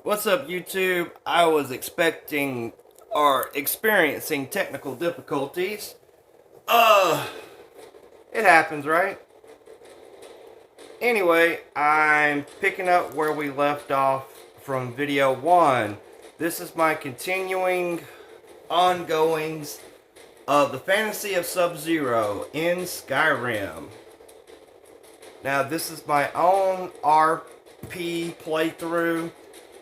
What's up, YouTube? I was expecting or experiencing technical difficulties. Uh, it happens, right? Anyway, I'm picking up where we left off from video 1. This is my continuing ongoings of the Fantasy of Sub Zero in Skyrim. Now, this is my own RP playthrough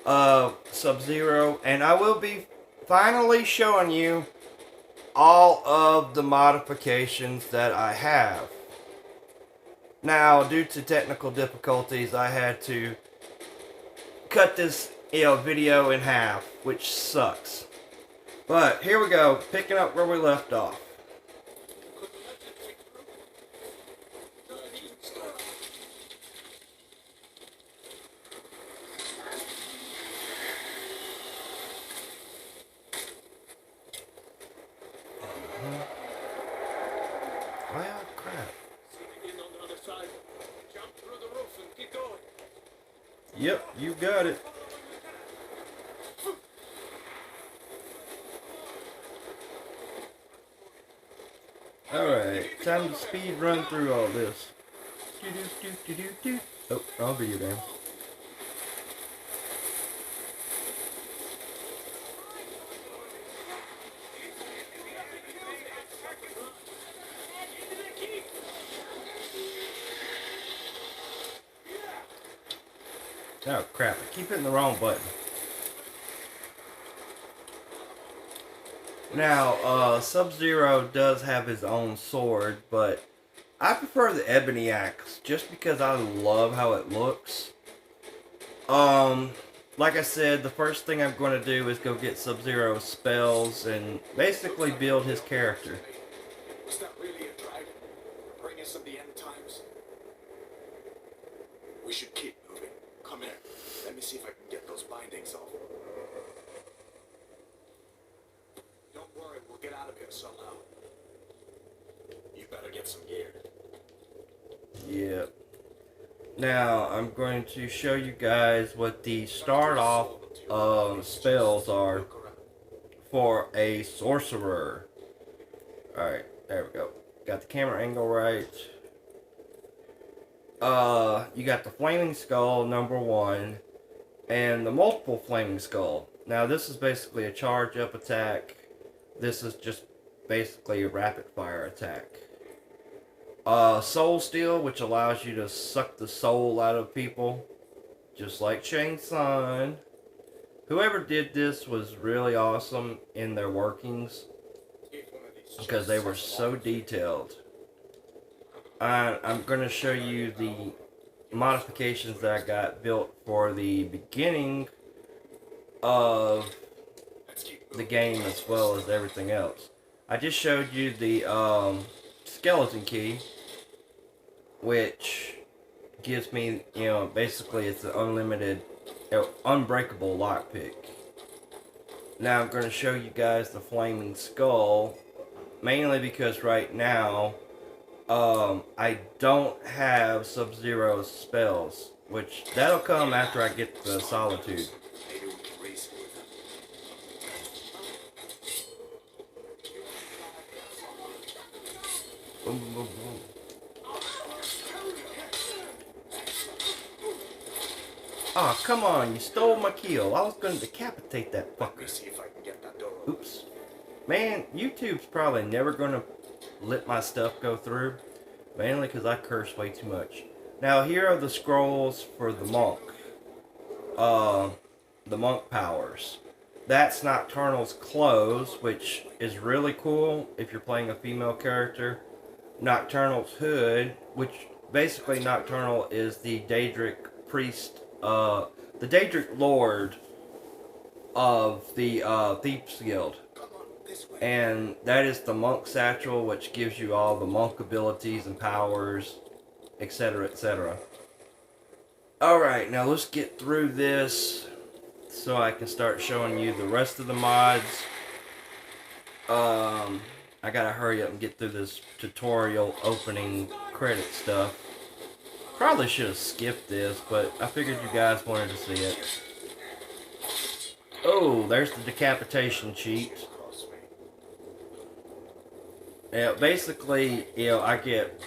of Sub Zero, and I will be finally showing you all of the modifications that I have. Now, due to technical difficulties, I had to cut this video in half, which sucks. But here we go, picking up where we left off. Well, crap. Yep, you got it. Alright, time to speed run through all this. Oh, wrong video game. Oh crap, I keep hitting the wrong button. Now, Sub-Zero does have his own sword, but I prefer the ebony axe just because I love how it looks. Like I said, the first thing I'm going to do is go get Sub-Zero's spells and basically build his character. Was that really it, right? Bring us of the end times? We should keep moving. Come here. Let me see if I can get those bindings off. Don't worry, we'll get out of here somehow. You better get some gear. Yep. Now, I'm going to show you guys what the start off spells are for a sorcerer. Alright, there we go. Got the camera angle right. You got the Flaming Skull, number 1, and the multiple Flaming Skull. Now, this is basically a charge up attack. This is just basically a rapid fire attack. Soul Steal, which allows you to suck the soul out of people, just like Shang Tsung. Whoever did this was really awesome in their workings because they were so detailed. I'm going to show you the modifications that I got built for the beginning of the game as well as everything else. I just showed you the skeleton key, which gives me, basically it's an unlimited, unbreakable lockpick. Now I'm going to show you guys the Flaming Skull, mainly because right now, I don't have Sub-Zero's spells, which that'll come after I get the Solitude. Boom, boom, boom. Aw, oh, come on, you stole my kill. I was going to decapitate that fucker. See if I can get that door. Oops. Man, YouTube's probably never going to let my stuff go through. Mainly because I curse way too much. Now, here are the scrolls for the monk. The monk powers. That's Nocturnal's clothes, which is really cool if you're playing a female character. Nocturnal's hood, which basically Nocturnal is the Daedric priest, the Daedric lord of the Thieves Guild. And that is the monk satchel, which gives you all the monk abilities and powers, etc., etc. Alright, now let's get through this so I can start showing you the rest of the mods. I gotta hurry up and get through this tutorial opening credit stuff. Probably should have skipped this, but I figured you guys wanted to see it. Oh, there's the decapitation cheat. Yeah, basically, I get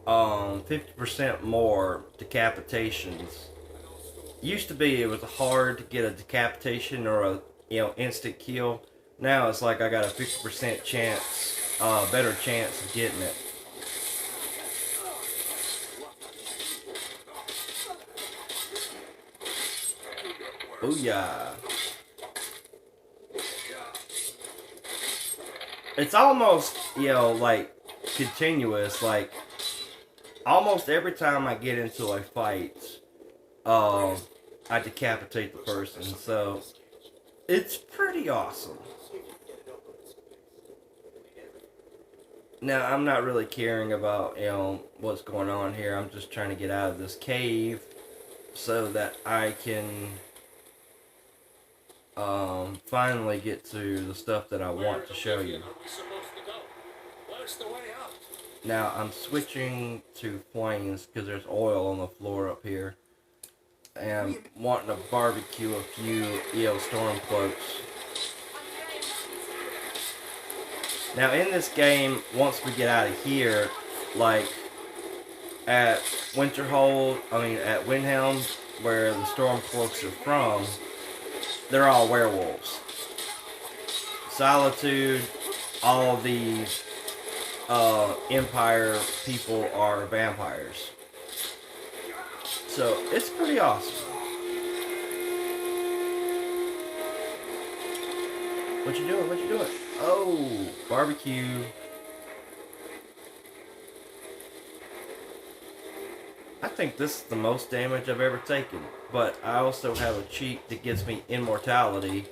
50% more decapitations. Used to be it was hard to get a decapitation or a instant kill. Now it's like I got a 50% chance, better chance of getting it. Booyah! It's almost like continuous. Like almost every time I get into a fight, um, I decapitate the person. So it's pretty awesome. Now I'm not really caring about what's going on here. I'm just trying to get out of this cave so that I can finally get to the stuff that I want to show you. Now I'm switching to flames because there's oil on the floor up here, and I'm wanting to barbecue a few storm cloaks. Now in this game, once we get out of here, like at at Windhelm, where the Stormcloaks are from, they're all werewolves. Solitude, all the Empire people are vampires. So it's pretty awesome. What you doing? What you doing? Oh, barbecue. I think this is the most damage I've ever taken, but I also have a cheat that gives me immortality,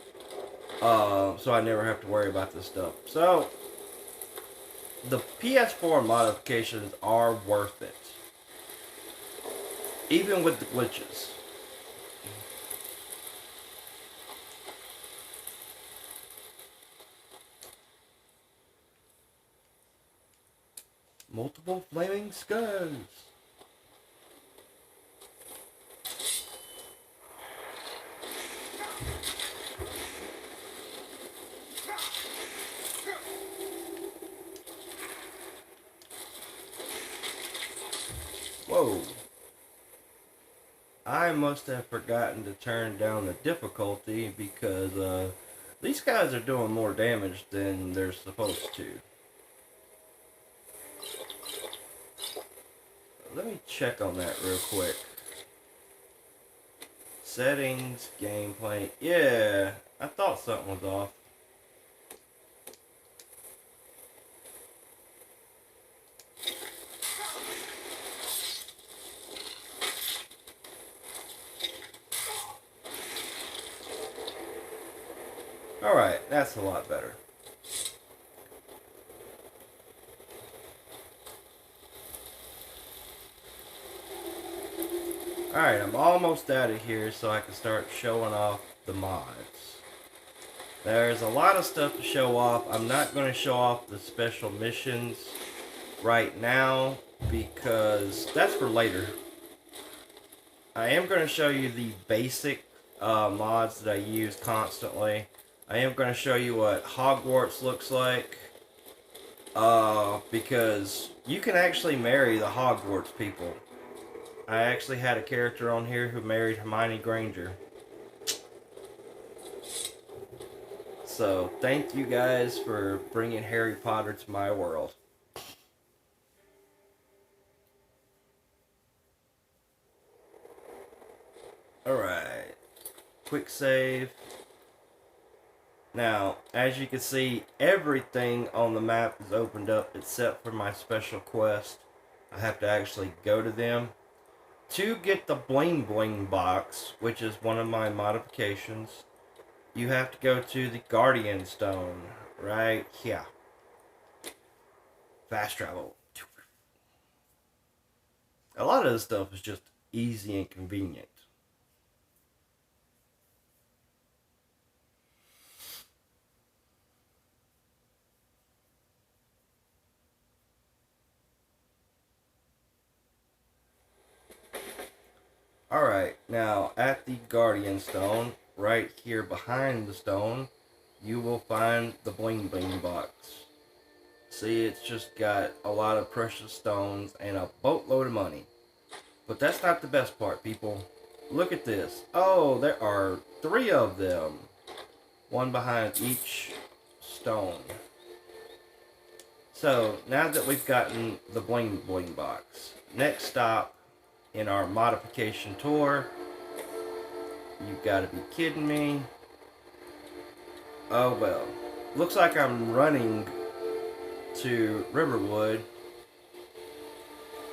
so I never have to worry about this stuff. So, the PS4 modifications are worth it, even with the glitches. Multiple flaming skulls. Whoa. I must have forgotten to turn down the difficulty because these guys are doing more damage than they're supposed to. Let me check on that real quick. Settings, gameplay. Yeah, I thought something was off. Alright, that's a lot better. Alright, I'm almost out of here so I can start showing off the mods. There's a lot of stuff to show off. I'm not going to show off the special missions right now because that's for later. I am going to show you the basic mods that I use constantly. I am going to show you what Hogwarts looks like because you can actually marry the Hogwarts people. I actually had a character on here who married Hermione Granger. So, thank you guys for bringing Harry Potter to my world. Alright. Quick save. Now, as you can see, everything on the map is opened up except for my special quest. I have to actually go to them. To get the bling bling box, which is one of my modifications, you have to go to the Guardian Stone, right here. Fast travel. A lot of this stuff is just easy and convenient. Alright, now at the Guardian Stone, right here behind the stone, you will find the bling bling box. See, it's just got a lot of precious stones and a boatload of money. But that's not the best part, people. Look at this. Oh, there are 3 of them. One behind each stone. So, now that we've gotten the bling bling box, next stop in our modification tour. You've got to be kidding me. Oh well. Looks like I'm running to Riverwood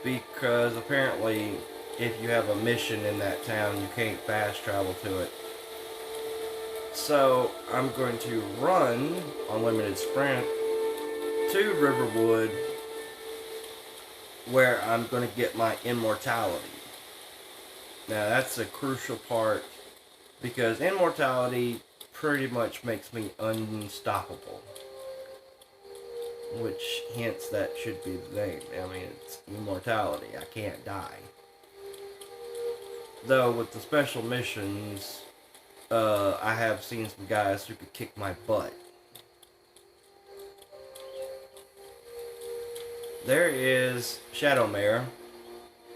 because apparently if you have a mission in that town you can't fast travel to it. So I'm going to run unlimited sprint to Riverwood where I'm going to get my immortality. Now that's a crucial part because immortality pretty much makes me unstoppable. Which hence that should be the name. I mean, it's immortality. I can't die. Though with the special missions, I have seen some guys who could kick my butt. There is Shadowmare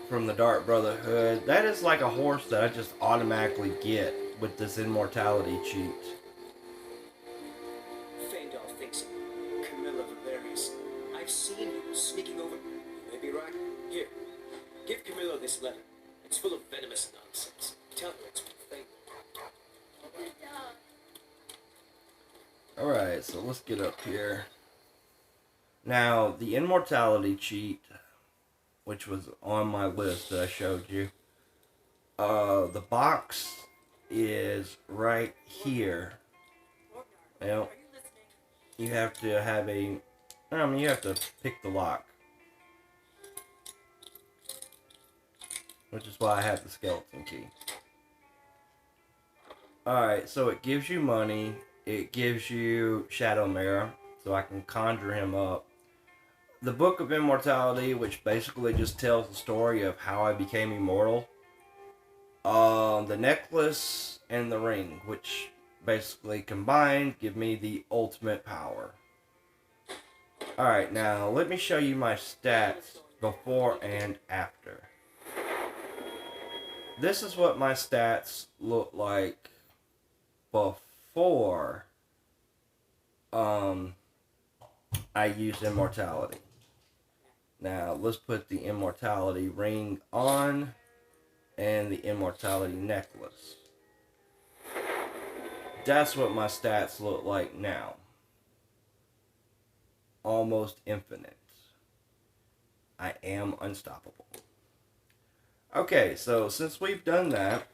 from the Dark Brotherhood. That is like a horse that I just automatically get with this immortality cheat. Feindal thinks Camilla Valerius. I've seen you sneaking over. You may be right. Here, give Camilla this letter. It's full of venomous nonsense. Tell her it's from Feindal. Alright, so let's get up here. Now, the immortality cheat, which was on my list that I showed you, the box is right here. Well, you have to have you have to pick the lock. Which is why I have the skeleton key. Alright, so it gives you money. It gives you Shadowmare, so I can conjure him up. The Book of Immortality, which basically just tells the story of how I became immortal. The necklace and the ring, which basically combined give me the ultimate power. Alright, now let me show you my stats before and after. This is what my stats look like before I used immortality. Now let's put the immortality ring on and the immortality necklace. That's what my stats look like now. Almost infinite. I am unstoppable. Okay, so since we've done that,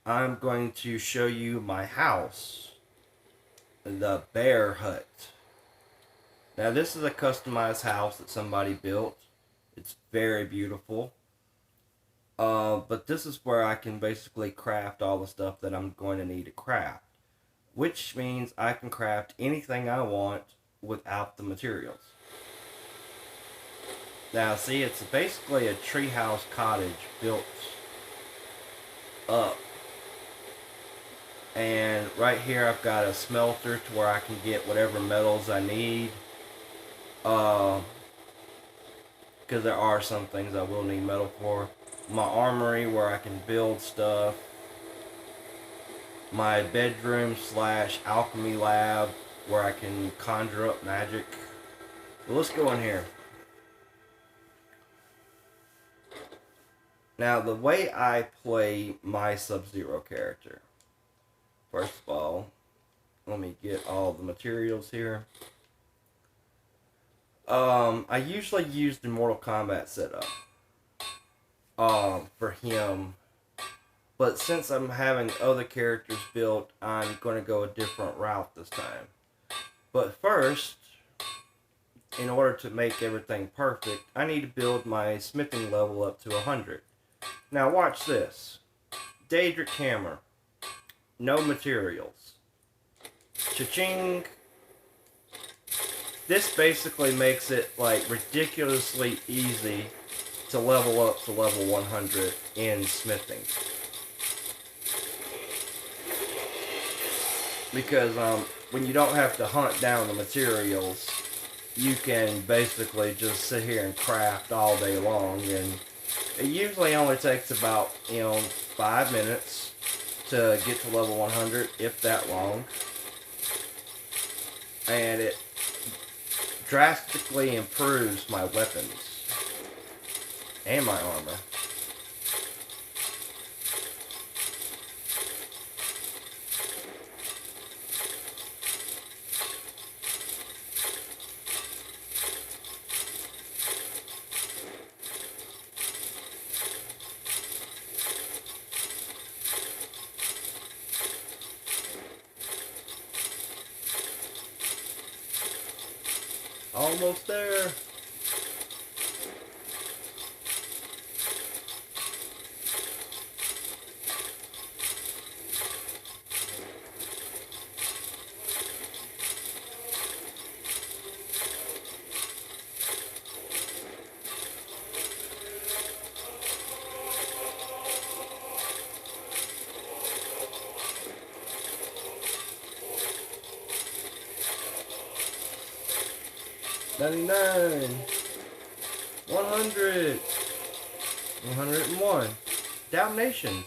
I'm going to show you my house, the Bear Hut. Now this is a customized house that somebody built. It's very beautiful. But this is where I can basically craft all the stuff that I'm going to need to craft. Which means I can craft anything I want without the materials. Now see, it's basically a treehouse cottage built up. And right here I've got a smelter to where I can get whatever metals I need. Because there are some things I will need metal for. My armory where I can build stuff. My bedroom / alchemy lab where I can conjure up magic. So let's go in here. Now the way I play my Sub-Zero character. First of all, let me get all the materials here. I usually use the Mortal Kombat setup for him, but since I'm having other characters built, I'm going to go a different route this time. But first, in order to make everything perfect, I need to build my smithing level up to 100. Now watch this. Daedric hammer. No materials. Cha-ching. This basically makes it like ridiculously easy to level up to level 100 in smithing. because when you don't have to hunt down the materials, you can basically just sit here and craft all day long, and it usually only takes about 5 minutes to get to level 100, if that long, and it drastically improves my weapons and my armor. Almost there. $99, 100, 101. Damnations.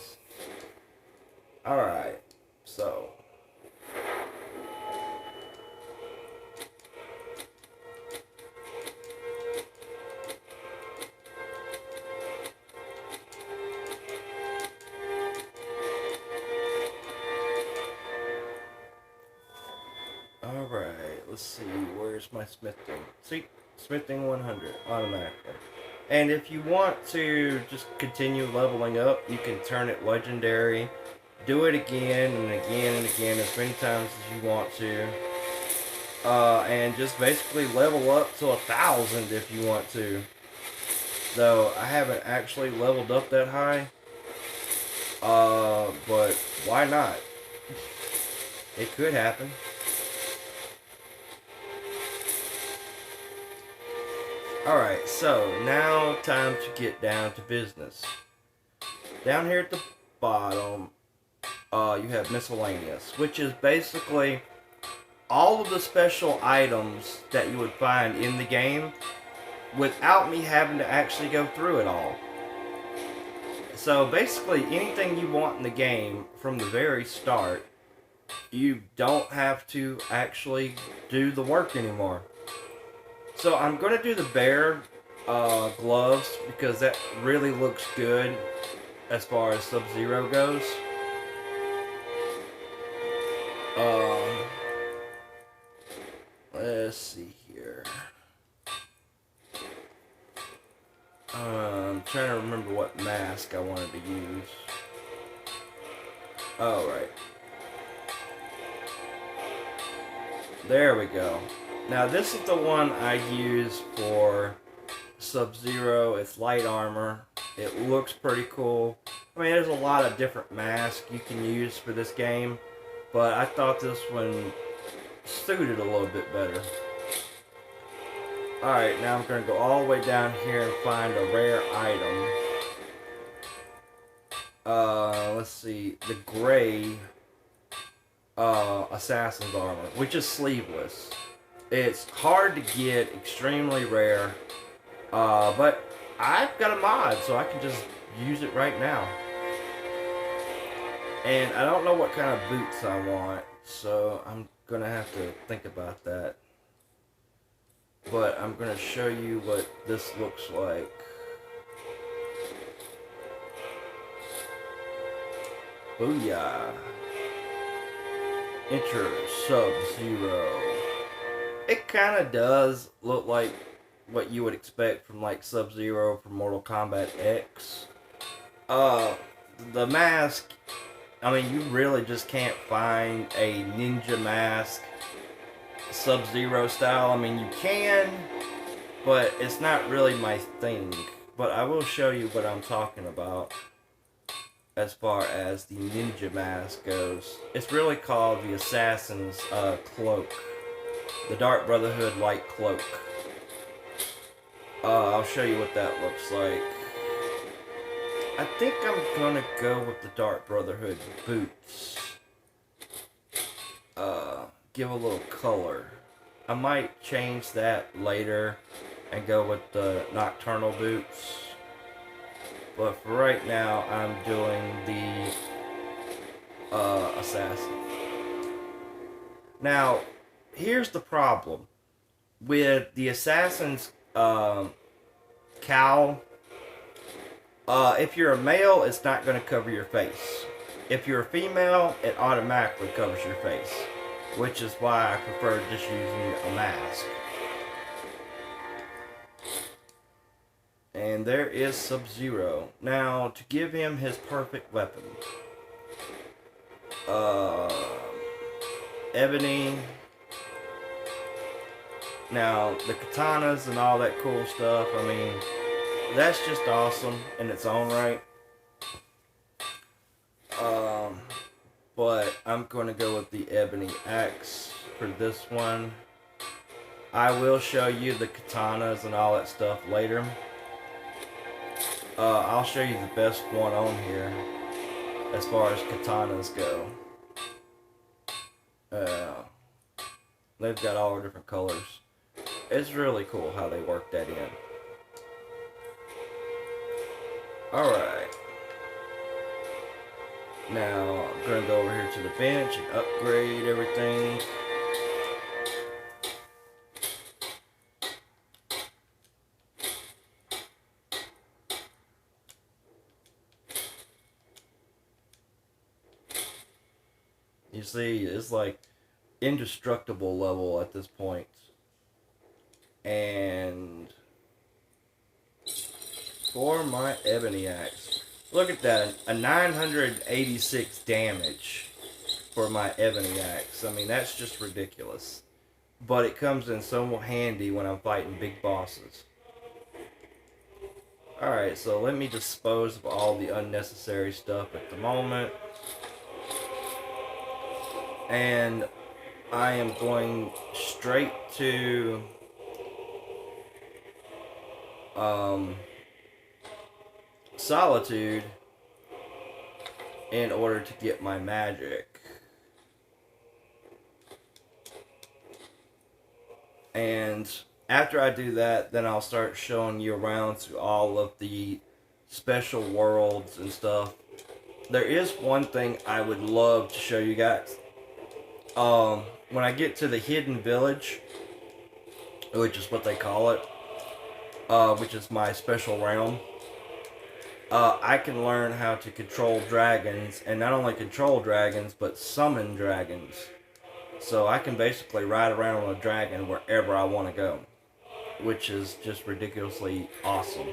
Alright, so. Alright, let's see, where's my smithing? See, smithing 100, automatically. And if you want to just continue leveling up, you can turn it legendary. Do it again and again and again as many times as you want to. And just basically level up to 1,000 if you want to. Though, I haven't actually leveled up that high. But why not? It could happen. Alright, so now time to get down to business. Down here at the bottom, you have miscellaneous, which is basically all of the special items that you would find in the game without me having to actually go through it all. So basically anything you want in the game from the very start, you don't have to actually do the work anymore. So I'm going to do the bear gloves because that really looks good as far as Sub-Zero goes. Let's see here. I'm trying to remember what mask I wanted to use. Oh, right. There we go. Now this is the one I use for Sub-Zero. It's light armor. It looks pretty cool. I mean, there's a lot of different masks you can use for this game, but I thought this one suited a little bit better. Alright, now I'm going to go all the way down here and find a rare item. Let's see, the gray assassin's armor, which is sleeveless. It's hard to get, extremely rare, but I've got a mod, so I can just use it right now. And I don't know what kind of boots I want, so I'm gonna have to think about that. But I'm gonna show you what this looks like. Booyah! Enter Sub-Zero. It kind of does look like what you would expect from like Sub-Zero from Mortal Kombat X. The mask, I mean, you really just can't find a ninja mask Sub-Zero style. I mean, you can, but it's not really my thing. But I will show you what I'm talking about as far as the ninja mask goes. It's really called the Assassin's Cloak. The Dark Brotherhood White Cloak. I'll show you what that looks like. I think I'm gonna go with the Dark Brotherhood boots. give a little color. I might change that later and go with the nocturnal boots. But for right now, I'm doing the assassin. Now, here's the problem with the assassin's cowl. If you're a male, it's not going to cover your face. If you're a female, it automatically covers your face, which is why I prefer just using a mask. And there is Sub-Zero. Now, to give him his perfect weapon, ebony. Now, the katanas and all that cool stuff, I mean, that's just awesome in its own right. But I'm going to go with the ebony axe for this one. I will show you the katanas and all that stuff later. I'll show you the best one on here as far as katanas go. They've got all different colors. It's really cool how they work that in. Alright. Now, I'm going to go over here to the bench and upgrade everything. You see, it's like indestructible level at this point. And for my ebony axe, look at that, a 986 damage for my ebony axe. I mean, that's just ridiculous. But it comes in so handy when I'm fighting big bosses. Alright, so let me dispose of all the unnecessary stuff at the moment. And I am going straight to Solitude in order to get my magic. And after I do that, then I'll start showing you around to all of the special worlds and stuff. There is one thing I would love to show you guys. When I get to the hidden village, which is what they call it, which is my special realm, I can learn how to control dragons, and not only control dragons, but summon dragons. So I can basically ride around on a dragon wherever I want to go, which is just ridiculously awesome.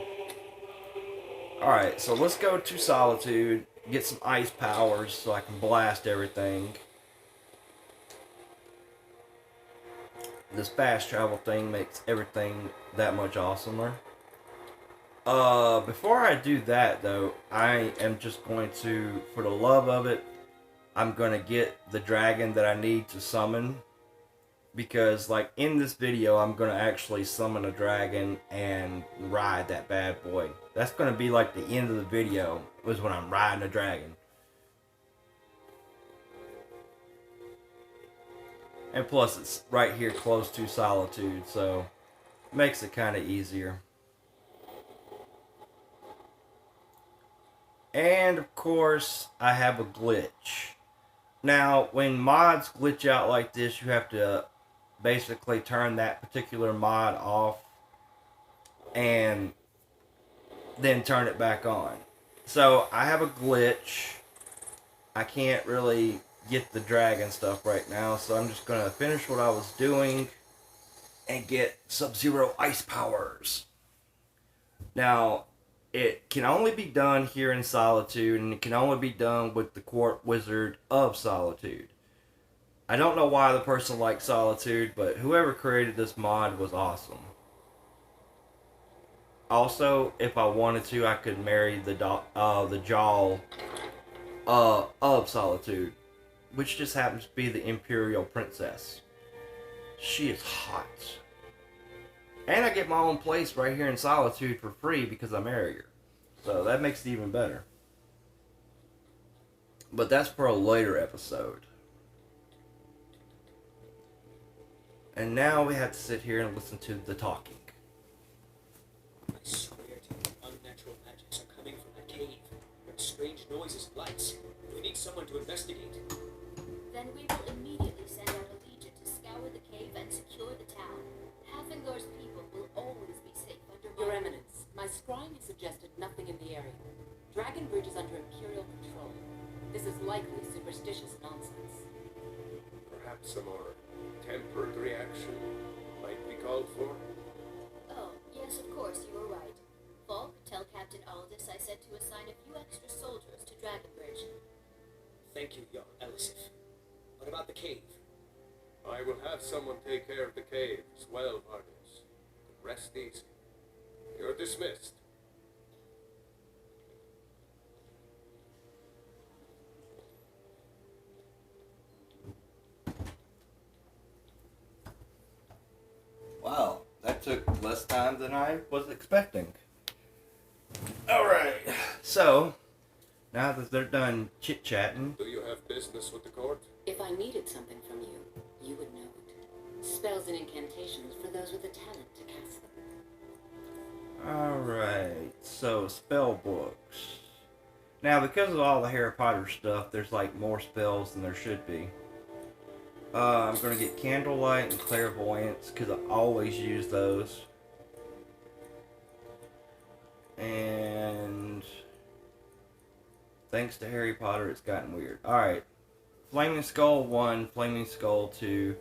Alright, so let's go to Solitude, get some ice powers so I can blast everything. This fast travel thing makes everything that much awesomer. Before I do that though, I am just going to, for the love of it, I'm going to get the dragon that I need to summon. Because like in this video, I'm going to actually summon a dragon and ride that bad boy. That's going to be like the end of the video, was when I'm riding a dragon. And plus it's right here close to Solitude, so it makes it kind of easier. And of course, I have a glitch. Now, when mods glitch out like this, you have to basically turn that particular mod off and then turn it back on. So, I have a glitch. I can't really get the dragon stuff right now, so I'm just going to finish what I was doing and get Sub-Zero ice powers. Now, it can only be done here in Solitude, and it can only be done with the Court Wizard of Solitude. I don't know why the person liked Solitude, but whoever created this mod was awesome. Also, if I wanted to, I could marry the Jarl of Solitude, which just happens to be the Imperial Princess. She is hot. And I get my own place right here in Solitude for free because I marry her. So that makes it even better. But that's for a later episode. And now we have to sit here and listen to the talking. I swear to you, unnatural magics are coming from that cave. There are strange noises and lights. We need someone to investigate. Then we will immediately send out a legion to scour the cave and secure the town. Havingor's people will always be safe under Your my... Eminence, my scrying has suggested nothing in the area. Dragon Bridge is under Imperial control. This is likely superstitious nonsense. Perhaps a more tempered reaction might be called for. Oh, yes, of course, you were right. Falk, tell Captain Aldous I said to assign a few extra soldiers to Dragonbridge. Thank you, Jarl Elisif. What about the cave? I will have someone take care of the cave as well, Marcus. Rest easy. You're dismissed. Wow, that took less time than I was expecting. Alright, so, now that they're done chit-chatting, Do you have business with the court? If I needed something from you, you would know it. Spells and incantations for those with the talent to cast them. alright, so spell books. Now, because of all the Harry Potter stuff, there's like more spells than there should be. I'm going to get Candlelight and Clairvoyance, because I always use those. And thanks to Harry Potter, it's gotten weird. Alright. Flaming Skull 1, Flaming Skull 2,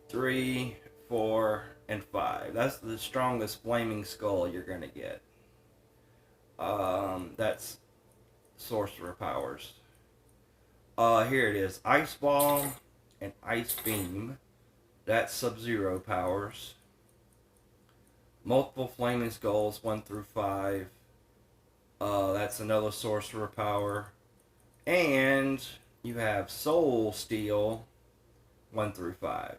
3, 4, and 5. That's the strongest Flaming Skull you're going to get. That's sorcerer powers. Here it is. Ice Ball and Ice Beam. That's Sub Zero powers. Multiple Flaming Skulls 1 through 5. That's another sorcerer power. And you have Soul Steel 1 through 5.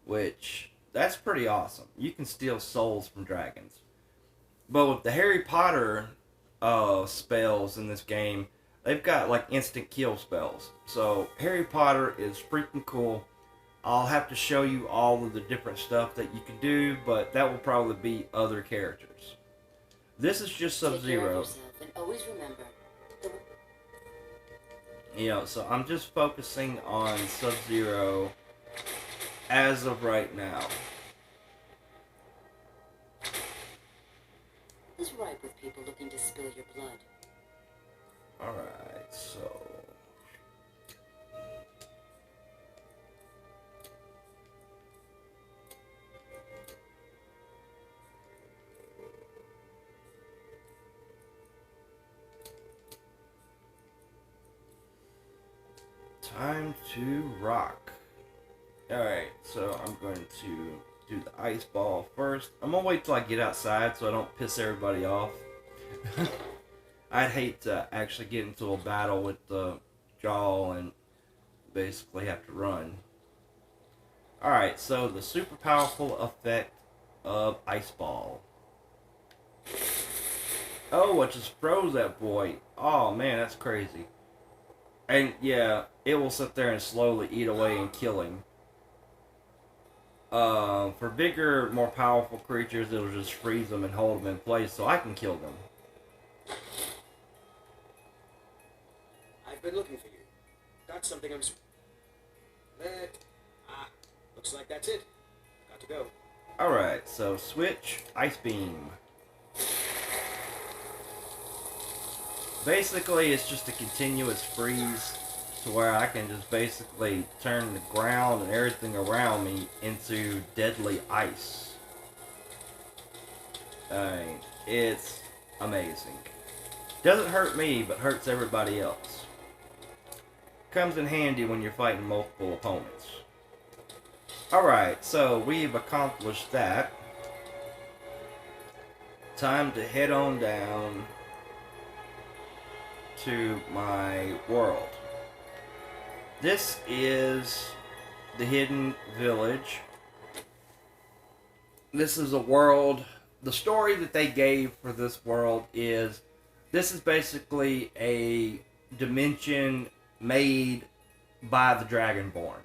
Which, that's pretty awesome. You can steal souls from dragons. But with the Harry Potter spells in this game, they've got like instant kill spells. So Harry Potter is freaking cool. I'll have to show you all of the different stuff that you can do, but that will probably be other characters. This is just Take care of Sub-Zero. yourself and always remember, the You know, so I'm just focusing on Sub-Zero as of right now. what is right with people looking to spill your blood? Alright, so... time to rock. Alright, so I'm going to do the ice ball first. I'm gonna wait till I get outside so I don't piss everybody off. I'd hate to actually get into a battle with the Jaw and basically have to run. Alright, so the super powerful effect of Ice Ball. Oh, it just froze that boy. Oh man, that's crazy. And yeah, it will sit there and slowly eat away and kill him. For bigger, more powerful creatures, it'll just freeze them and hold them in place so I can kill them. I've been looking for you. Got something I'm... looks like that's it. Got to go. Alright, so switch, Ice Beam. Basically, it's just a continuous freeze to where I can just basically turn the ground and everything around me into deadly ice. It's amazing. Doesn't hurt me, but hurts everybody else. Comes in handy when you're fighting multiple opponents. Alright, so we've accomplished that. Time to head on down to my world. This is the Hidden Village. This is a world. The story that they gave for this world is this is basically a dimension made by the Dragonborn.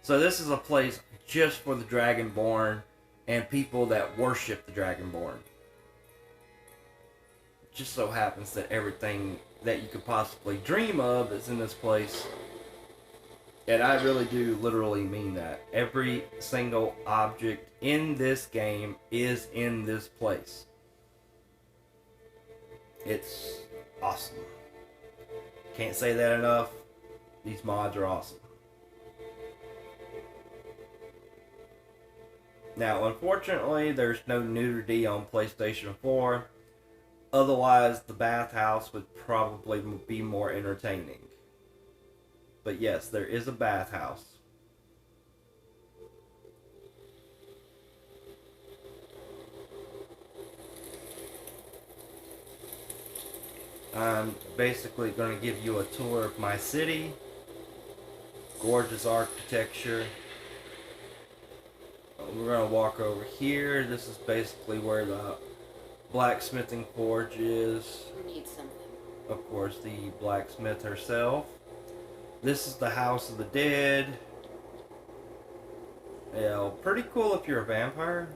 So this is a place just for the Dragonborn and people that worship the Dragonborn. Just so happens that everything that you could possibly dream of is in this place. And I really do literally mean that. Every single object in this game is in this place. It's awesome. Can't say that enough. These mods are awesome. Now, unfortunately, there's no nudity on PlayStation 4. Otherwise, the bathhouse would probably be more entertaining. But yes, there is a bathhouse. I'm basically going to give you a tour of my city. Gorgeous architecture. We're going to walk over here. This is basically where the blacksmithing forge is. Who needs something? Of course, the blacksmith herself. This is the House of the Dead. Yeah, pretty cool if you're a vampire.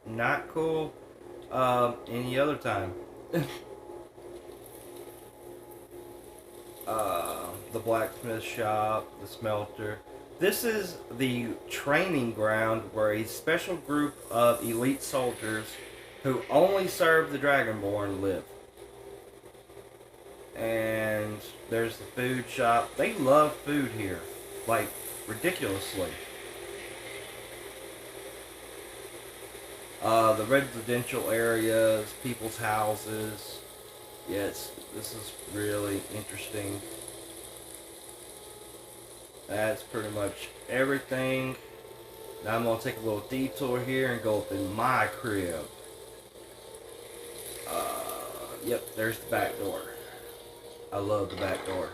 Not cool any other time. The blacksmith shop, the smelter. This is the training ground where a special group of elite soldiers who only serve the Dragonborn live. And there's the food shop. They love food here, like ridiculously. The residential areas, people's houses. Yes, this is really interesting. That's pretty much everything. Now I'm going to take a little detour here and go up in my crib. Yep, there's the back door. I love the back door.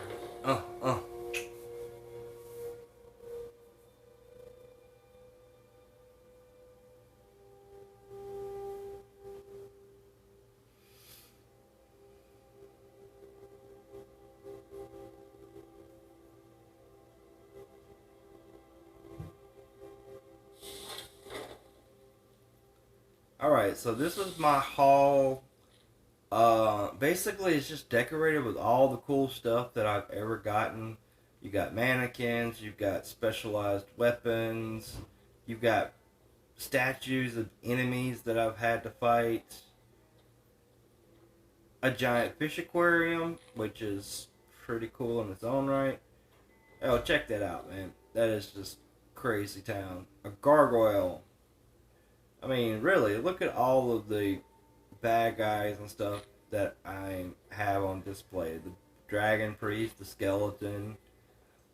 Alright, so this is my hall. Basically it's just decorated with all the cool stuff that I've ever gotten. You got mannequins, you've got specialized weapons, you've got statues of enemies that I've had to fight, a giant fish aquarium, which is pretty cool in its own right. Oh, check that out, man. That is just crazy town. A gargoyle. I mean, really, look at all of the bad guys and stuff that I have on display. The dragon priest, the skeleton,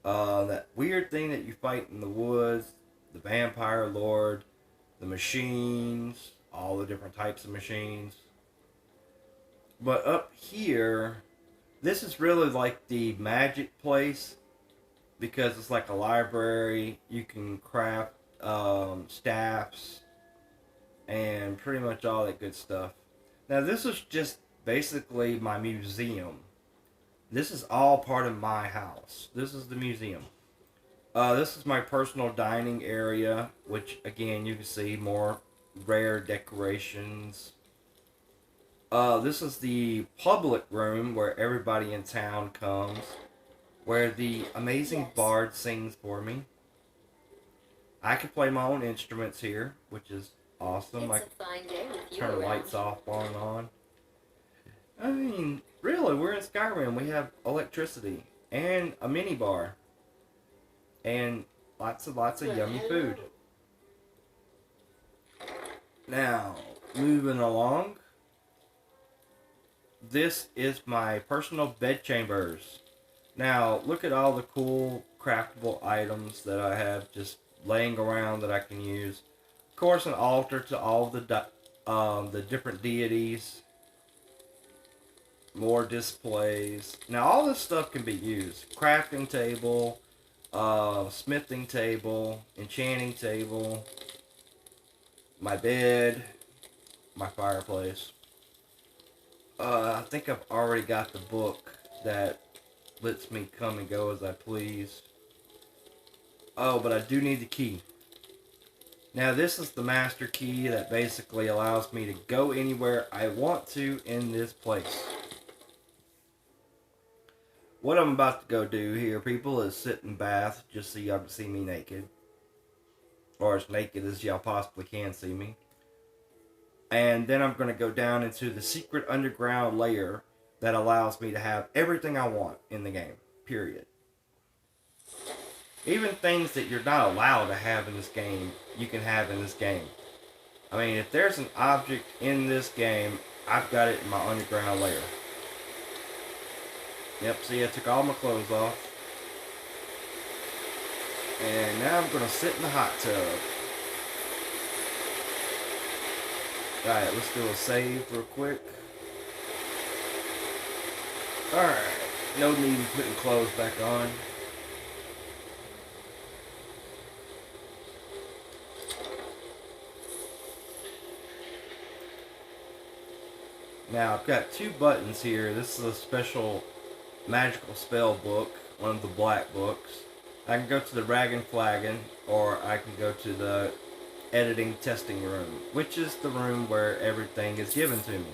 that weird thing that you fight in the woods, the vampire lord, the machines, all the different types of machines. But up here, this is really like the magic place because it's like a library. You can craft staffs and pretty much all that good stuff. Now this is just basically my museum. This is all part of my house. This is the museum. This is my personal dining area, which again you can see more rare decorations. This is the public room where everybody in town comes, where the amazing bard sings for me. I can play my own instruments here, which is awesome. I It's a fine day with you turn the around. lights off on. I mean, really, we're in Skyrim. We have electricity and a mini bar and lots of yummy food. Now, moving along. This is my personal bed chambers. Now, look at all the cool craftable items that I have just laying around that I can use. Of course, an altar to all the different deities. More displays. Now, all this stuff can be used. Crafting table, smithing table, enchanting table, my bed, my fireplace. I think I've already got the book that lets me come and go as I please. Oh, but I do need the key. Now this is the master key that basically allows me to go anywhere I want to in this place. What I'm about to go do here, people, is sit in bath just so y'all can see me naked. Or as naked as y'all possibly can see me. And then I'm going to go down into the secret underground layer that allows me to have everything I want in the game. Period. Even things that you're not allowed to have in this game, you can have in this game. I mean, if there's an object in this game, I've got it in my underground layer. Yep, see, I took all my clothes off. And now I'm going to sit in the hot tub. Alright, let's do a save real quick. Alright, no need in putting clothes back on. Now, I've got two buttons here. This is a special magical spell book, one of the black books. I can go to the Dragon Flagon, or I can go to the editing testing room, which is the room where everything is given to me.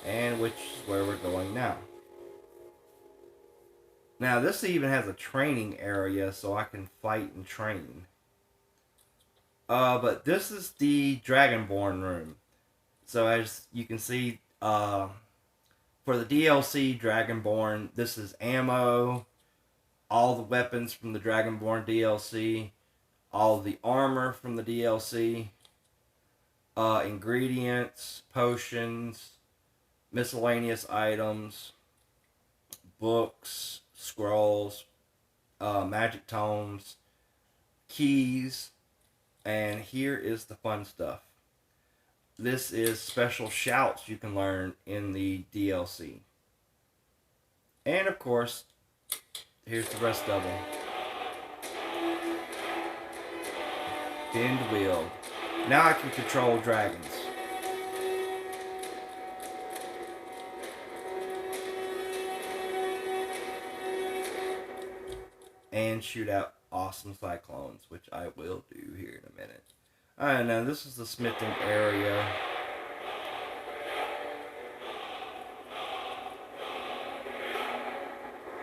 And which is where we're going now. Now, this even has a training area, so I can fight and train. But this is the Dragonborn room. So as you can see, for the DLC Dragonborn, this is ammo, all the weapons from the Dragonborn DLC, all the armor from the DLC, ingredients, potions, miscellaneous items, books, scrolls, magic tomes, keys, and here is the fun stuff. This is special shouts you can learn in the DLC. And of course, here's the rest of them. Bend wheel. Now I can control dragons. And shoot out awesome cyclones, which I will do here in a minute. Alright, now this is the smithing area.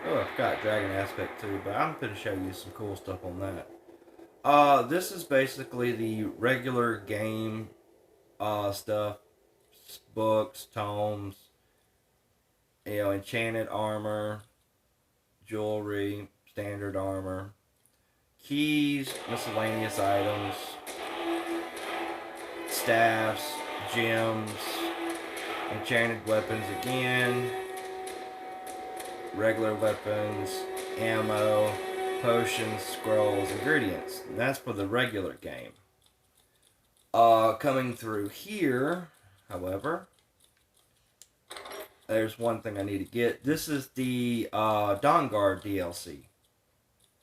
Oh, I've got dragon aspect too, but I'm going to show you some cool stuff on that. This is basically the regular game stuff. Books, tomes, enchanted armor, jewelry, standard armor, keys, miscellaneous items, staffs, gems, enchanted weapons again, regular weapons, ammo, potions, scrolls, ingredients. And that's for the regular game. Coming through here, however, there's one thing I need to get. This is the Dawnguard DLC.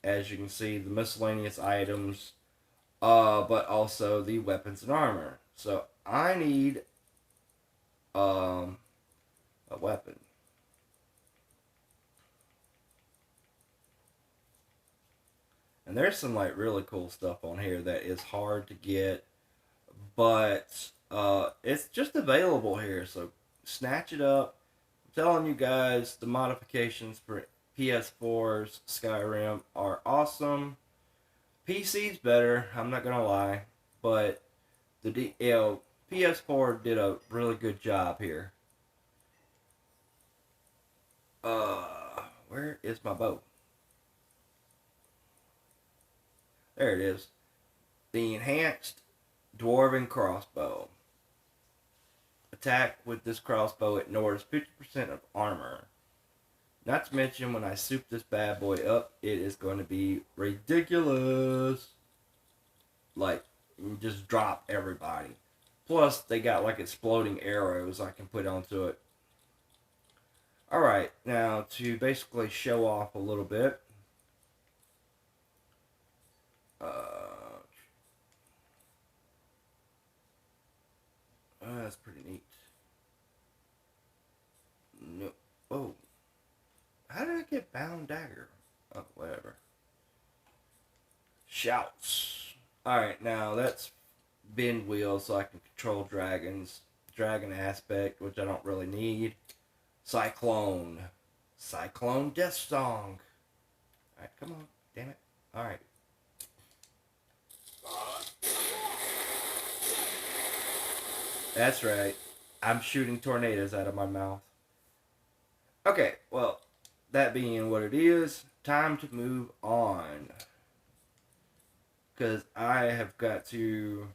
As you can see, the miscellaneous items, but also the weapons and armor. So I need a weapon. And there's some like really cool stuff on here that is hard to get, but it's just available here. So snatch it up. I'm telling you guys, the modifications for PS4's Skyrim are awesome. PC's better, I'm not gonna lie, but the PS4 did a really good job here. Where is my bow? There it is. The enhanced dwarven crossbow. Attack with this crossbow ignores 50% of armor. Not to mention, when I soup this bad boy up, it is going to be ridiculous. Like, just drop everybody. Plus, they got like exploding arrows I can put onto it. Alright, now to basically show off a little bit. That's pretty neat. No. Oh. How did I get bound dagger? Oh, whatever. Shouts. Alright, now that's bend wheel so I can control dragons. Dragon aspect, which I don't really need. Cyclone. Cyclone death song. Alright, come on. Damn it. Alright. That's right. I'm shooting tornadoes out of my mouth. Okay, well, that being what it is, time to move on. Because I have got to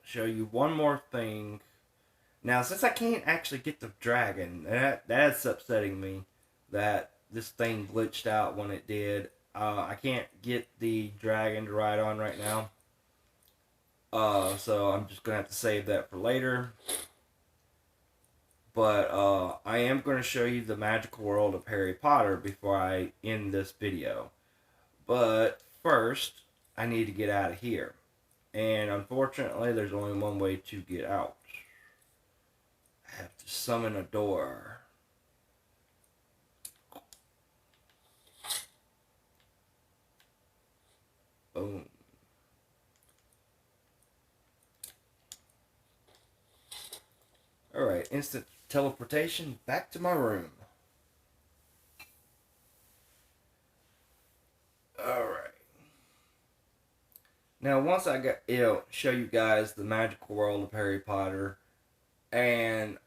show you one more thing. Now, since I can't actually get the dragon, that's upsetting me that this thing glitched out when it did. I can't get the dragon to ride on right now. So I'm just going to have to save that for later. But I am going to show you the magical world of Harry Potter before I end this video. But first, I need to get out of here. And unfortunately, there's only one way to get out. I have to summon a door. Boom. Alright, instant teleportation back to my room. Alright. Now, once I got, show you guys the magical world of Harry Potter, and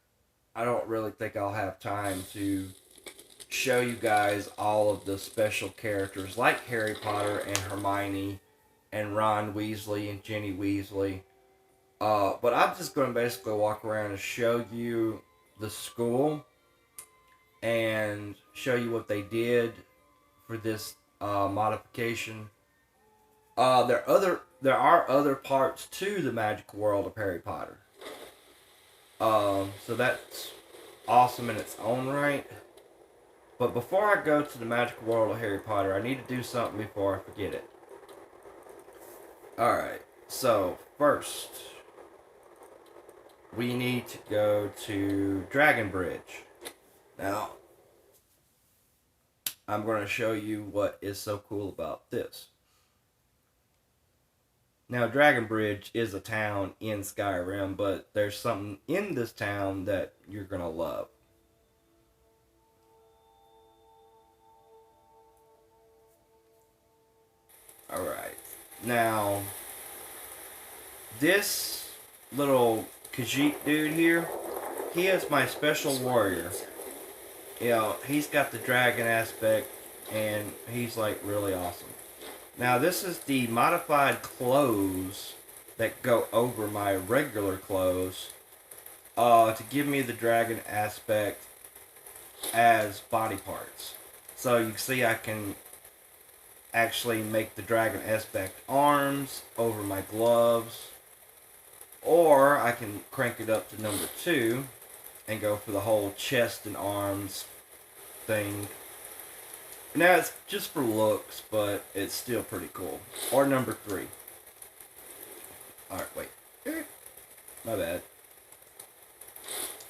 I don't really think I'll have time to show you guys all of the special characters like Harry Potter and Hermione and Ron Weasley and Ginny Weasley. But I'm just going to basically walk around and show you the school and show you what they did for this modification. There are other parts to the magical world of Harry Potter. So that's awesome in its own right. But before I go to the magical world of Harry Potter, I need to do something before I forget it. Alright, so first, we need to go to Dragon Bridge. Now, I'm going to show you what is so cool about this. Now, Dragon Bridge is a town in Skyrim, but there's something in this town that you're going to love. Alright, now, this little Khajiit dude here, he is my special warrior. He's got the dragon aspect, and he's like really awesome. Now, this is the modified clothes that go over my regular clothes to give me the dragon aspect as body parts. So you can see I can actually make the dragon aspect arms over my gloves, or I can crank it up to number 2 and go for the whole chest and arms thing. Now, it's just for looks, but it's still pretty cool. Or number 3. Alright, wait. My bad.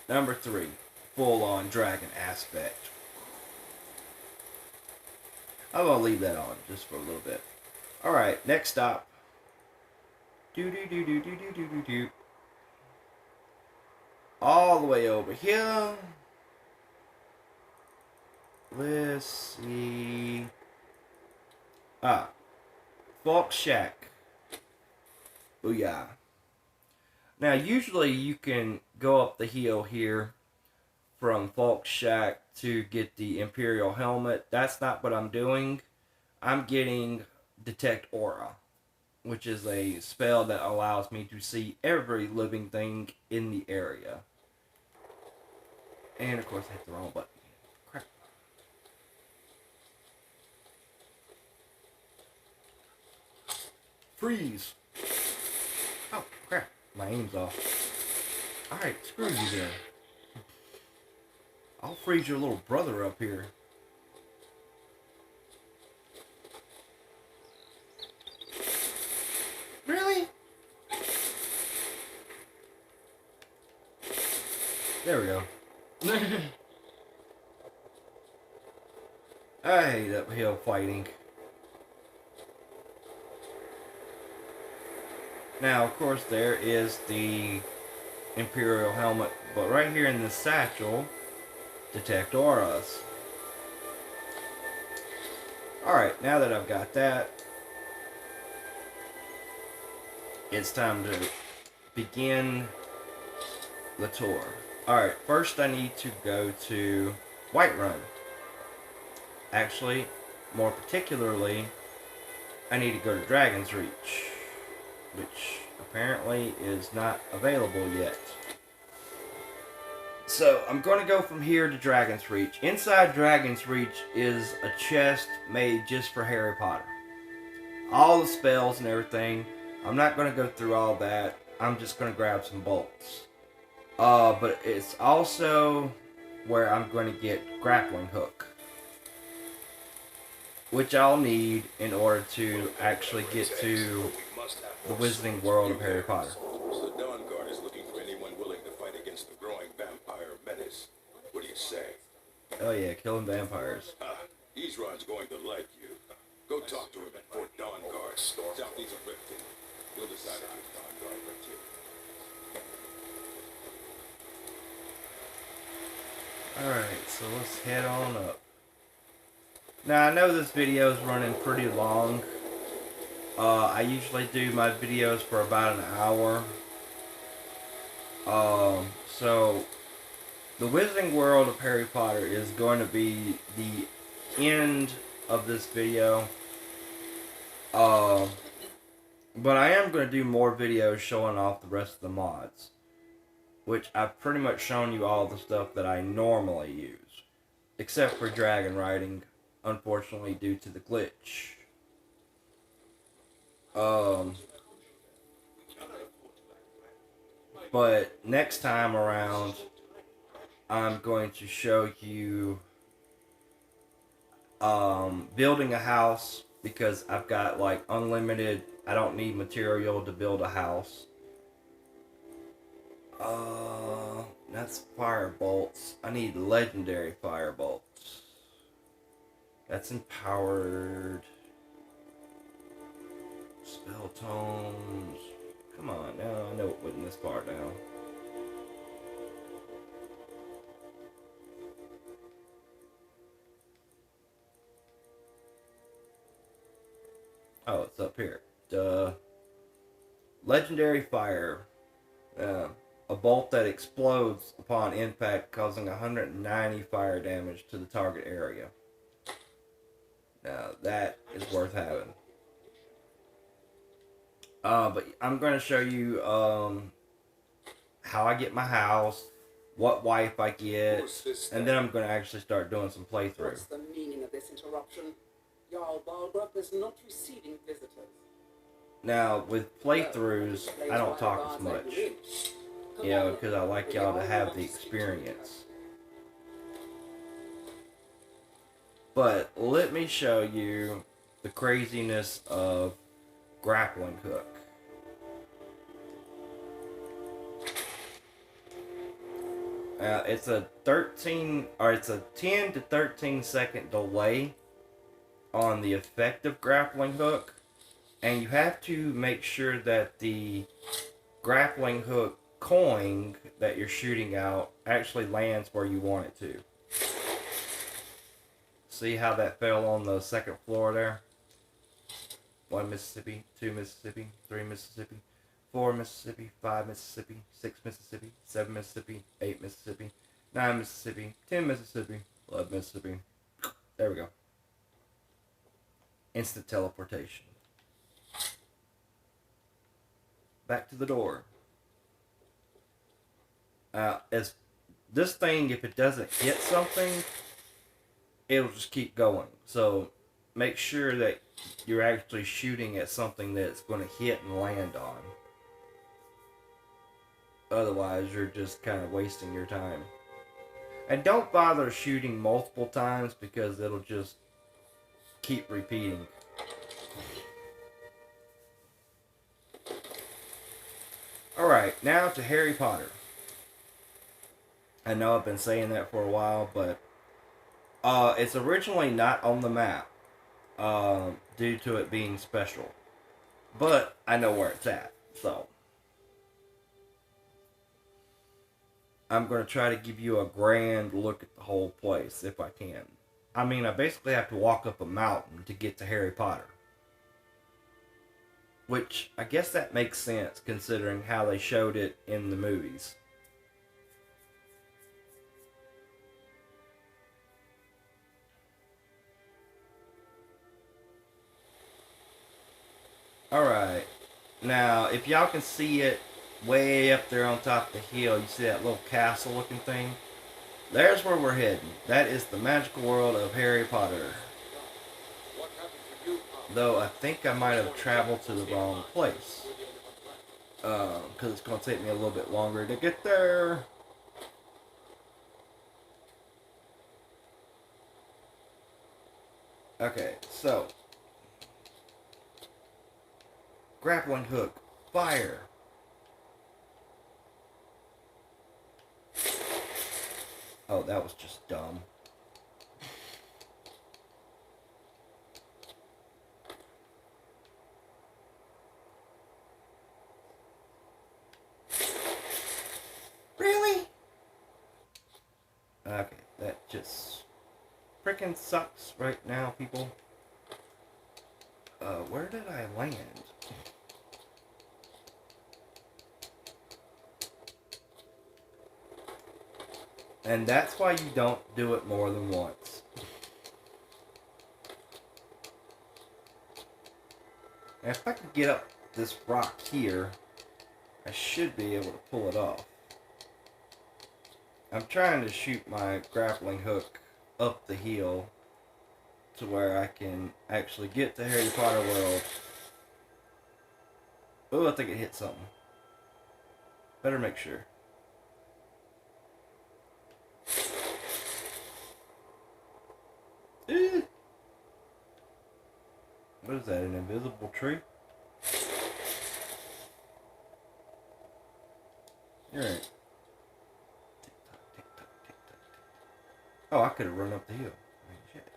Number 3. Full-on dragon aspect. I'm going to leave that on just for a little bit. Alright, next stop. Do. All the way over here. Let's see. Falk Shack. Booyah. Now, usually you can go up the hill here from Falk Shack to get the Imperial Helmet. That's not what I'm doing. I'm getting Detect Aura, which is a spell that allows me to see every living thing in the area. And, of course, I hit the wrong button. Crap. Freeze! Oh, crap. My aim's off. Alright, screw you then. I'll freeze your little brother up here. Really? There we go. I hate uphill fighting. Now, of course, there is the Imperial helmet, but right here in this satchel, detect auras. Alright, now that I've got that, it's time to begin the tour. Alright, first I need to go to Whiterun. Actually, more particularly, I need to go to Dragon's Reach, which apparently is not available yet. So, I'm going to go from here to Dragon's Reach. Inside Dragon's Reach is a chest made just for Harry Potter. All the spells and everything. I'm not going to go through all that. I'm just going to grab some bolts. But it's also where I'm going to get grappling hook, which I'll need in order to actually get to the Wizarding World of Harry Potter. So the Dawn Guard is looking for anyone willing to fight against the growing vampire menace. What do you say? Oh yeah, killing vampires. Ezron's going to like you. Go talk to him at Fort Dawn Guard, southeast of Riften. You'll decide if you're Dawn Guard or two. Alright, so let's head on up. Now, I know this video is running pretty long. I usually do my videos for about an hour. So, the Wizarding World of Harry Potter is going to be the end of this video. But I am going to do more videos showing off the rest of the mods, which I've pretty much shown you all the stuff that I normally use, except for dragon riding, unfortunately, due to the glitch. But next time around, I'm going to show you building a house, because I've got like unlimited, I don't need material to build a house. That's fire bolts. I need legendary fire bolts. That's empowered. Spell tomes. Come on, now I know it wasn't this part now. Oh, it's up here. Duh. Legendary fire. A bolt that explodes upon impact, causing 190 fire damage to the target area. Now, that is worth having. But I'm going to show you how I get my house, what wife I get, and then I'm going to actually start doing some playthrough. What's the meaning of this interruption? Jarl Balgruuf is not receiving visitors. Now, with playthroughs, I don't talk as much. You know, because I like y'all to have the experience. But let me show you the craziness of grappling hook. It's a 10 to 13 second delay on the effective grappling hook, and you have to make sure that the grappling hook coin that you're shooting out actually lands where you want it to. See how that fell on the second floor there? 1 Mississippi, 2 Mississippi, 3 Mississippi, 4 Mississippi, 5 Mississippi, 6 Mississippi, 7 Mississippi, 8 Mississippi, 9 Mississippi, 10 Mississippi, 11 Mississippi. There we go. Instant teleportation. Back to the door. As this thing, if it doesn't hit something, it'll just keep going. So make sure that you're actually shooting at something that's going to hit and land on. Otherwise, you're just kind of wasting your time. And don't bother shooting multiple times, because it'll just keep repeating. Alright, now to Harry Potter. I know I've been saying that for a while, but It's originally not on the map, due to it being special. But I know where it's at, so I'm going to try to give you a grand look at the whole place if I can. I mean, I basically have to walk up a mountain to get to Harry Potter. Which, I guess that makes sense considering how they showed it in the movies. Alright, now if y'all can see it way up there on top of the hill, you see that little castle looking thing? There's where we're heading. That is the magical world of Harry Potter. What happened to you, Pop? Though I think I might have traveled to the wrong place. Because it's going to take me a little bit longer to get there. Okay, so grappling hook, fire. Oh, that was just dumb. Really? Okay, that just freaking sucks right now, people. Where did I land? And that's why you don't do it more than once. And if I could get up this rock here, I should be able to pull it off. I'm trying to shoot my grappling hook up the hill to where I can actually get to Harry Potter World. Oh, I think it hit something. Better make sure. What is that, an invisible tree? You're right. Tick-tock, tick-tock, tick-tock. Oh, I could have run up the hill. I mean, shit.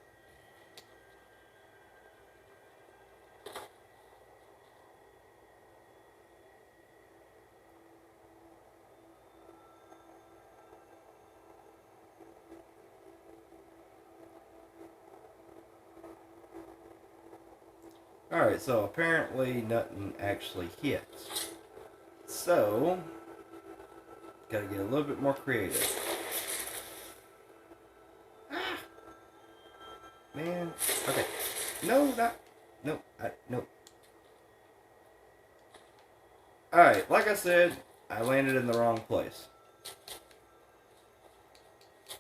Alright, so apparently nothing actually hits. So, gotta get a little bit more creative. Ah! Man, okay. No, not, no, no. Alright, like I said, I landed in the wrong place.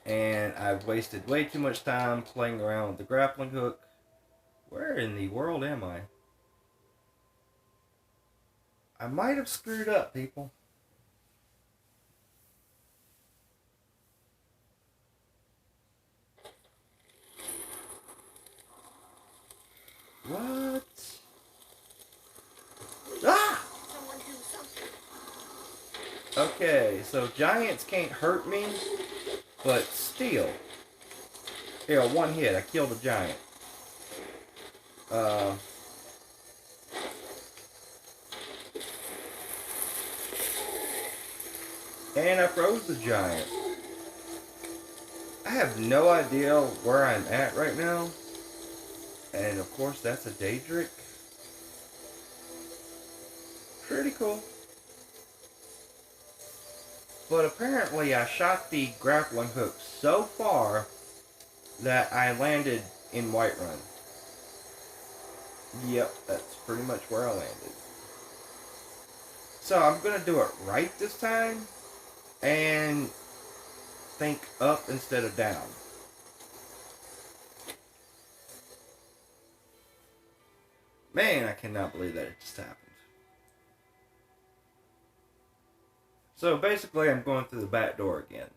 And I've wasted way too much time playing around with the grappling hook. Where in the world am I? I might have screwed up, people. What? Ah! Someone do something. Okay, so giants can't hurt me, but still. Here, one hit, I killed a giant. And I froze the giant. I have no idea where I'm at right now. And of course that's a Daedric. Pretty cool. But apparently I shot the grappling hook so far that I landed in Whiterun. Yep, that's pretty much where I landed. So I'm going to do it right this time and think up instead of down. Man, I cannot believe that it just happened. So basically I'm going through the back door again.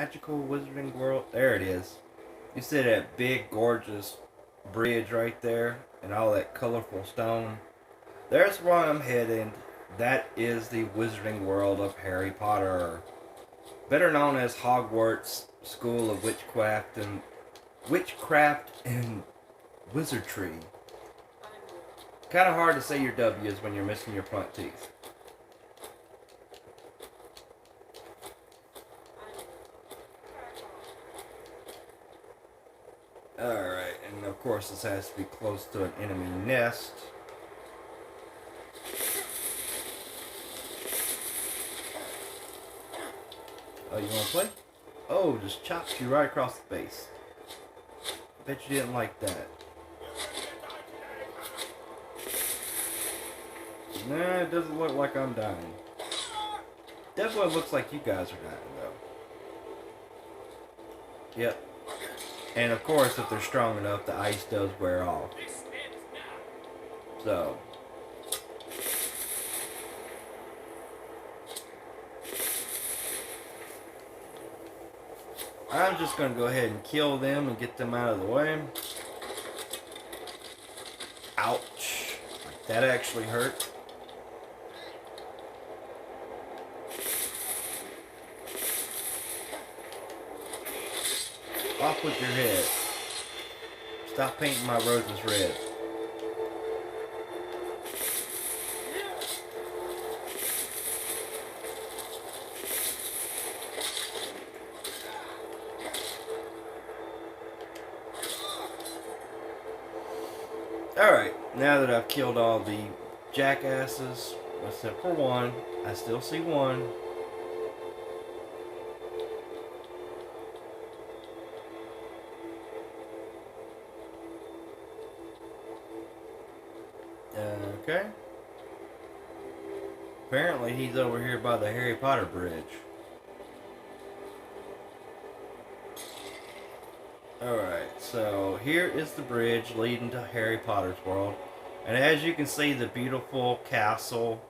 magical wizarding world. There it is. You see that big, gorgeous bridge right there and all that colorful stone? There's where I'm headed. That is the wizarding world of Harry Potter. Better known as Hogwarts School of Witchcraft and Wizardry. Kind of hard to say your W's when you're missing your front teeth. Alright, and of course this has to be close to an enemy nest. Oh, you wanna play? Oh, just chops you right across the face. Bet you didn't like that. Nah, it doesn't look like I'm dying. Definitely looks like you guys are dying, though. Yep. And of course, if they're strong enough, the ice does wear off. So. I'm just going to go ahead and kill them and get them out of the way. Ouch. That actually hurt. Off with your head. Stop painting my roses red. Alright, now that I've killed all the jackasses, except for one, I still see one. Okay. Apparently he's over here by the Harry Potter bridge. Alright, so here is the bridge leading to Harry Potter's world. And as you can see, the beautiful castle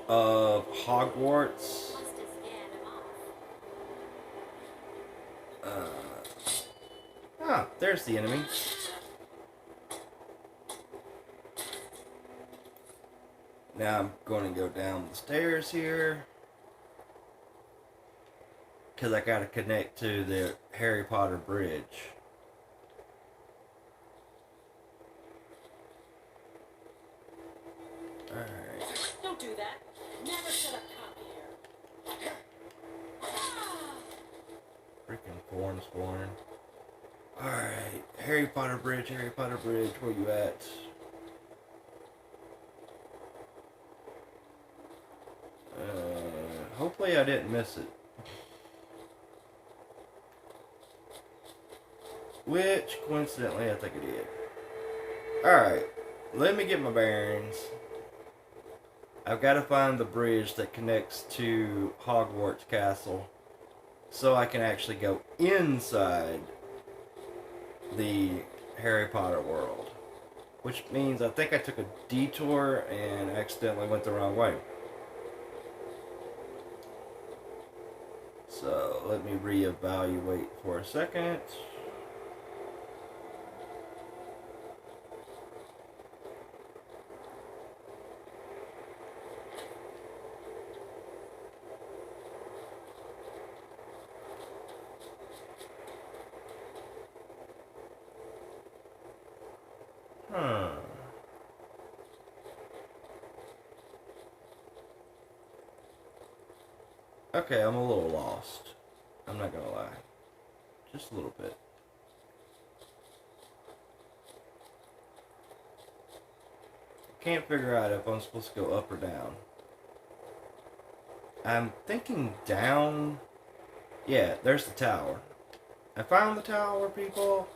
of Hogwarts. There's the enemy. Now I'm going to go down the stairs here. Because I got to connect to the Harry Potter bridge. Alright. Don't do that. Never set up copy here. Freaking corn spawn. Alright. Harry Potter bridge, where you at? Hopefully I didn't miss it. Which, coincidentally, I think I did. Alright, let me get my bearings. I've got to find the bridge that connects to Hogwarts Castle so I can actually go inside the Harry Potter world. Which means I think I took a detour and accidentally went the wrong way. So, let me reevaluate for a second. Okay, I'm a little lost. I'm not gonna lie. Just a little bit. Can't figure out if I'm supposed to go up or down. I'm thinking down. Yeah, there's the tower. I found the tower, people.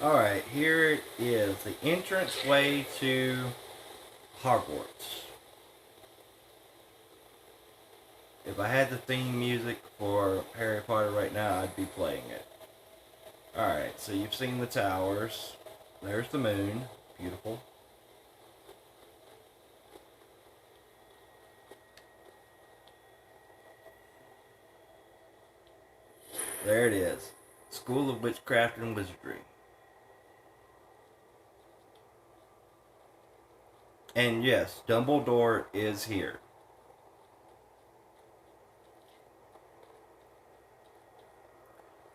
Alright, here it is. The entrance way to Hogwarts. If I had the theme music for Harry Potter right now, I'd be playing it. Alright, so you've seen the towers. There's the moon. Beautiful. There it is. School of Witchcraft and Wizardry. And yes, Dumbledore is here.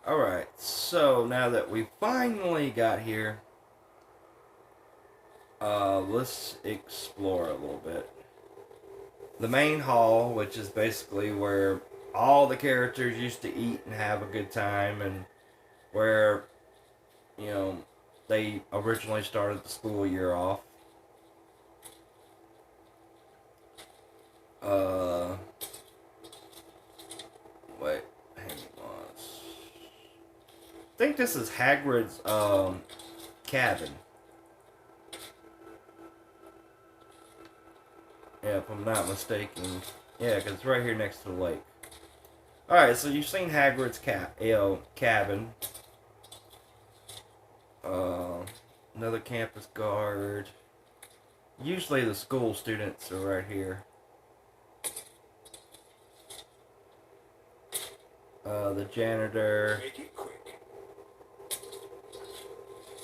Alright, so now that we finally got here, let's explore a little bit. The main hall, which is basically where all the characters used to eat and have a good time, and where, you know, they originally started the school year off. Wait, hang on. I think this is Hagrid's, cabin. Yeah, if I'm not mistaken. Yeah, because it's right here next to the lake. Alright, so you've seen Hagrid's cabin. Another campus guard. Usually the school students are right here. The janitor. Make it quick.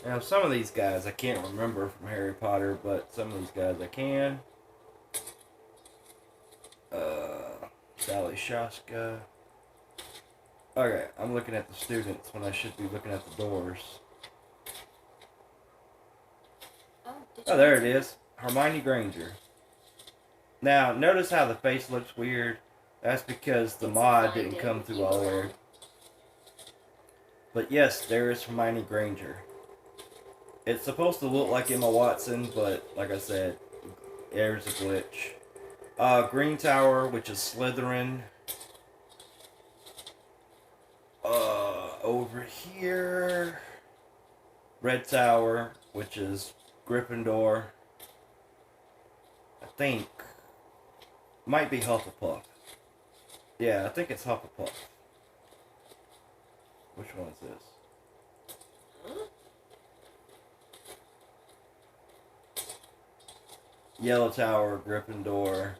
Now, some of these guys I can't remember from Harry Potter, but some of these guys I can. Sally Shaska. Okay, I'm looking at the students when I should be looking at the doors. Oh, there it is. Hermione Granger. Now, notice how the face looks weird. That's because the mod didn't come through all there. But yes, there is Hermione Granger. It's supposed to look like Emma Watson, but like I said, there's a glitch. Green Tower, which is Slytherin. Over here, Red Tower, which is Gryffindor. I think might be Hufflepuff. Yeah, I think it's Hufflepuff. Which one is this? Yellow Tower, Gryffindor.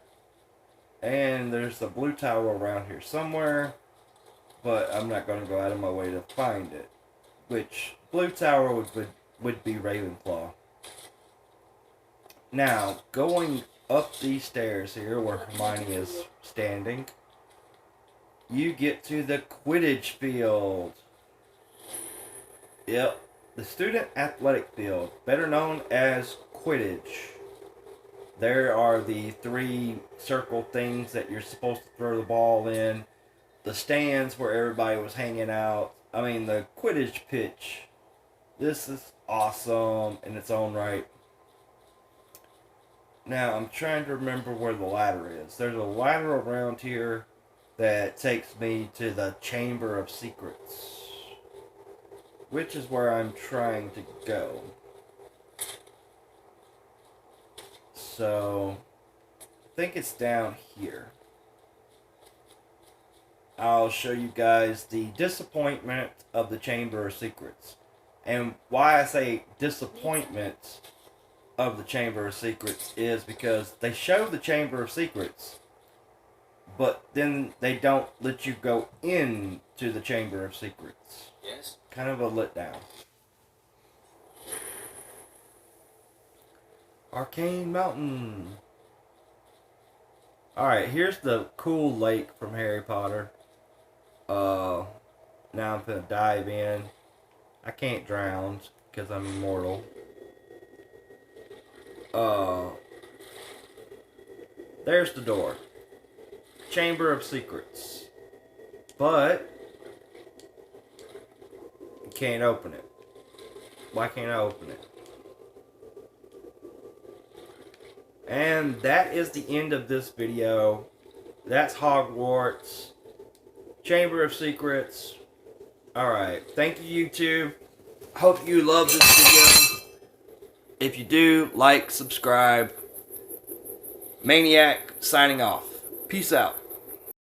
And there's the Blue Tower around here somewhere, but I'm not going to go out of my way to find it. Which, Blue Tower would be Ravenclaw. Now, going up these stairs here where Hermione is standing, you get to the Quidditch field. Yep, the student athletic field, better known as Quidditch. There are the 3 circle things that you're supposed to throw the ball in. The stands where everybody was hanging out. I mean, the Quidditch pitch. This is awesome in its own right. Now, I'm trying to remember where the ladder is. There's a ladder around here that takes me to the Chamber of Secrets, which is where I'm trying to go. So, I think it's down here. I'll show you guys the disappointment of the Chamber of Secrets. And why I say disappointment of the Chamber of Secrets is because they show the Chamber of Secrets, but then they don't let you go into the Chamber of Secrets. Yes? Kind of a letdown. Arcane Mountain. Alright, here's the cool lake from Harry Potter. Now I'm gonna dive in. I can't drown because I'm immortal. There's the door. Chamber of Secrets. But you can't open it. Why can't I open it? And that is the end of this video. That's Hogwarts. Chamber of Secrets. Alright. Thank you, YouTube. Hope you love this video. If you do, like, subscribe. Maniac signing off. Peace out.